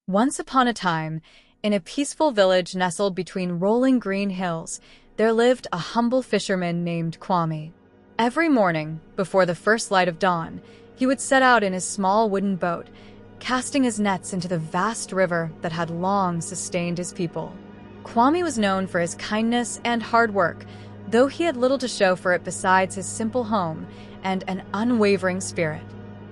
Once upon a time, in a peaceful village nestled between rolling green hills, there lived a humble fisherman named Kwame. Every morning, before the first light of dawn, he would set out in his small wooden boat, casting his nets into the vast river that had long sustained his people. Kwame was known for his kindness and hard work, though he had little to show for it besides his simple home and an unwavering spirit.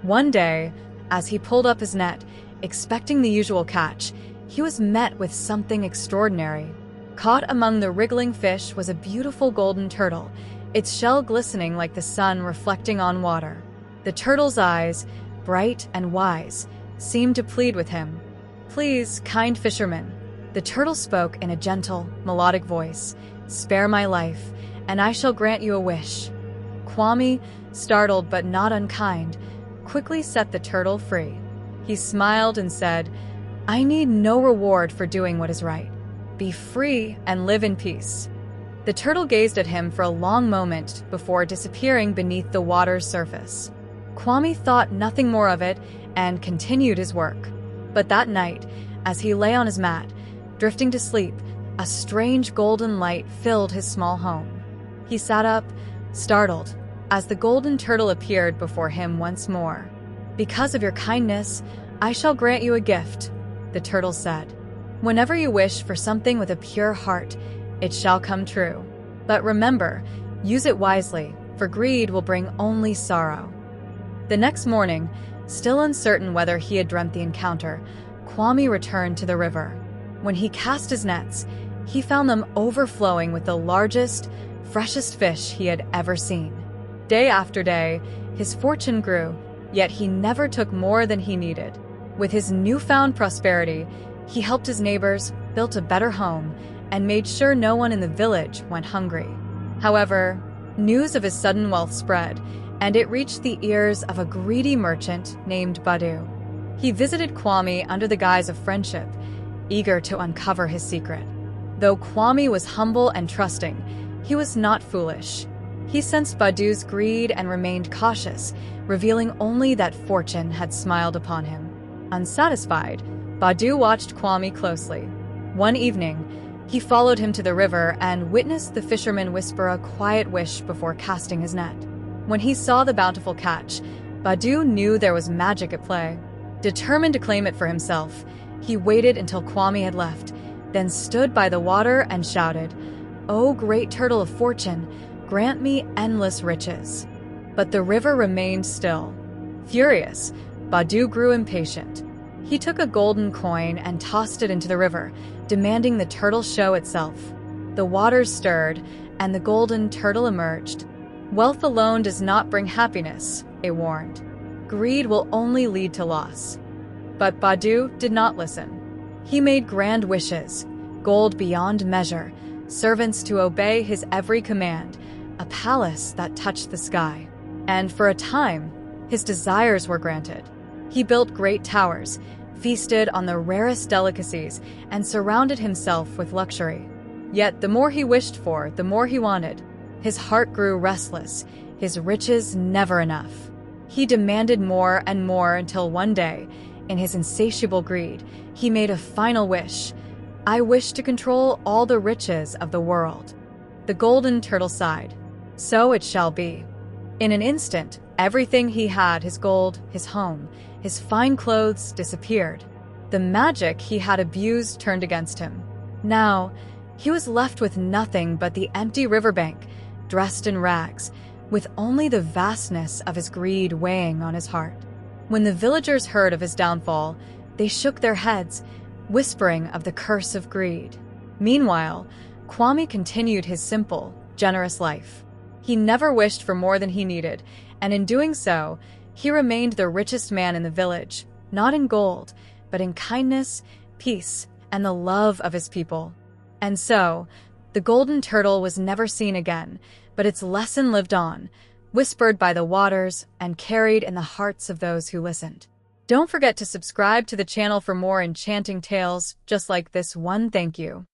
One day, as he pulled up his net, expecting the usual catch, he was met with something extraordinary. Caught among the wriggling fish was a beautiful golden turtle, its shell glistening like the sun reflecting on water. The turtle's eyes, bright and wise, seemed to plead with him. "Please, kind fisherman," the turtle spoke in a gentle, melodic voice, "spare my life, and I shall grant you a wish." Kwame, startled but not unkind, quickly set the turtle free. He smiled and said, "I need no reward for doing what is right. Be free and live in peace." The turtle gazed at him for a long moment before disappearing beneath the water's surface. Kwame thought nothing more of it and continued his work. But that night, as he lay on his mat, drifting to sleep, a strange golden light filled his small home. He sat up, startled, as the golden turtle appeared before him once more. "Because of your kindness, I shall grant you a gift," the turtle said. "Whenever you wish for something with a pure heart, it shall come true. But remember, use it wisely, for greed will bring only sorrow." The next morning, still uncertain whether he had dreamt the encounter, Kwame returned to the river. When he cast his nets, he found them overflowing with the largest, freshest fish he had ever seen. Day after day, his fortune grew, yet he never took more than he needed. With his newfound prosperity, he helped his neighbors, built a better home, and made sure no one in the village went hungry. However, news of his sudden wealth spread, and it reached the ears of a greedy merchant named Badu. He visited Kwame under the guise of friendship, eager to uncover his secret. Though Kwame was humble and trusting, he was not foolish. He sensed Badu's greed and remained cautious, revealing only that fortune had smiled upon him. Unsatisfied, Badu watched Kwame closely. One evening, he followed him to the river and witnessed the fisherman whisper a quiet wish before casting his net. When he saw the bountiful catch, Badu knew there was magic at play. Determined to claim it for himself, he waited until Kwame had left, then stood by the water and shouted, "O great turtle of fortune, grant me endless riches." But the river remained still. Furious, Badu grew impatient. He took a golden coin and tossed it into the river, demanding the turtle show itself. The waters stirred, and the golden turtle emerged. "Wealth alone does not bring happiness," it warned. "Greed will only lead to loss." But Badu did not listen. He made grand wishes, gold beyond measure, servants to obey his every command, a palace that touched the sky. And for a time, his desires were granted. He built great towers, feasted on the rarest delicacies, and surrounded himself with luxury. Yet the more he wished for, the more he wanted. His heart grew restless, his riches never enough. He demanded more and more until one day, in his insatiable greed, he made a final wish. "I wish to control all the riches of the world." The golden turtle sighed. "So it shall be." In an instant, everything he had, his gold, his home, his fine clothes, disappeared. The magic he had abused turned against him. Now, he was left with nothing but the empty riverbank, dressed in rags, with only the vastness of his greed weighing on his heart. When the villagers heard of his downfall, they shook their heads, whispering of the curse of greed. Meanwhile, Kwame continued his simple, generous life. He never wished for more than he needed, and in doing so, he remained the richest man in the village, not in gold, but in kindness, peace, and the love of his people. And so, the golden turtle was never seen again, but its lesson lived on, whispered by the waters and carried in the hearts of those who listened. Don't forget to subscribe to the channel for more enchanting tales just like this one. Thank you.